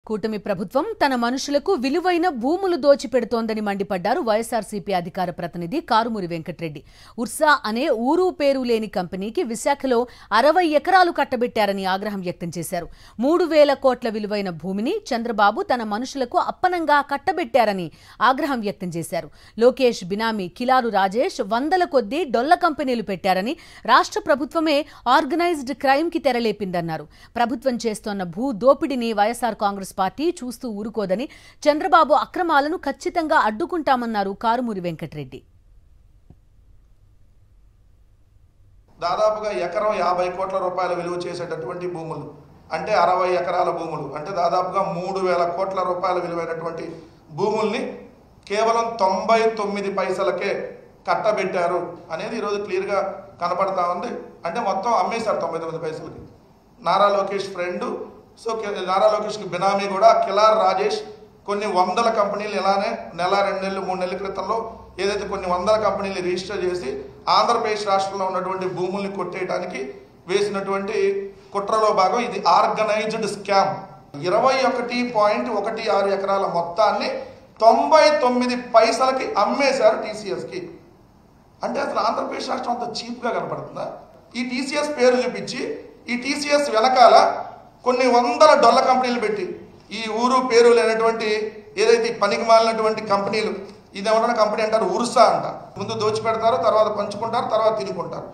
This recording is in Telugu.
కూటమి ప్రభుత్వం తన మనుషులకు విలువైన భూములు దోచిపెడుతోందని మండిపడ్డారు వైఎస్ఆర్సీపీ అధికార ప్రతినిధి కారుమూరి వెంకటరెడ్డి. ఉర్సా అనే ఊరు పేరు లేని కంపెనీకి విశాఖలో 60 ఎకరాలు కట్టబెట్టారని ఆగ్రహం వ్యక్తం చేశారు. 3000 కోట్ల విలువైన భూమిని చంద్రబాబు తన మనుషులకు అప్పనంగా కట్టబెట్టారని ఆగ్రహం వ్యక్తం చేశారు. లోకేష్ బినామీ కిలారు రాజేష్ వందల కొద్దీ డొల్ల కంపెనీలు పెట్టారని, రాష్ట్ర ప్రభుత్వమే ఆర్గనైజ్డ్ క్రైమ్ కి తెరలేపిందన్నారు. ప్రభుత్వం చేస్తోన్న భూ దోపిడీని వైఎస్ఆర్ కాంగ్రెస్ పార్టీ చూస్తూ ఊరుకోదని, చంద్రబాబు అక్రమాలను ఖచ్చితంగా అడ్డుకుంటామన్నారు కారుమూరి వెంకటరెడ్డి. దాదాపుగా ఎకరం 50 కోట్ల రూపాయల విలువ చేసేటటువంటి భూములు అంటే 60 ఎకరాల భూములు అంటే దాదాపుగా 3000 కోట్ల రూపాయల విలువైనటువంటి భూముల్ని కేవలం 99 పైసలకే కట్టబెట్టారు అనేది ఈరోజు క్లియర్గా కనపడతా ఉంది. అంటే మొత్తం అమ్మేశారు 99 పైసలకి. నారా లోకేష్ ఫ్రెండ్, సో నారా లోకేష్కి బినామీ కూడా కిలార్ రాజేష్ కొన్ని వందల కంపెనీలు ఇలానే నెల 2 నెలలు 3 నెలల క్రితంలో ఏదైతే కొన్ని వందల కంపెనీలు రిజిస్టర్ చేసి ఆంధ్రప్రదేశ్ రాష్ట్రంలో ఉన్నటువంటి భూముల్ని కొట్టేయడానికి వేసినటువంటి కుట్రలో భాగం ఇది ఆర్గనైజ్డ్ స్కామ్. 21.16 ఎకరాల మొత్తాన్ని 99 పైసలకి అమ్మేశారు టీసీఎస్కి. అంటే అసలు ఆంధ్రప్రదేశ్ రాష్ట్రం అంత చీప్గా కనపడుతుందా? ఈ టీసీఎస్ పేరు చూపించి ఈ టీసీఎస్ వెనకాల కొన్ని వందల డొల్ల కంపెనీలు పెట్టి ఈ ఊరు పేరు లేనటువంటి ఏదైతే పనికి మాలినటువంటి కంపెనీలు, ఇది ఎవరైనా కంపెనీ అంటారు ఉర్సా అంట. ముందు దోచిపెడతారు, తర్వాత పంచుకుంటారు, తర్వాత తినుకుంటారు.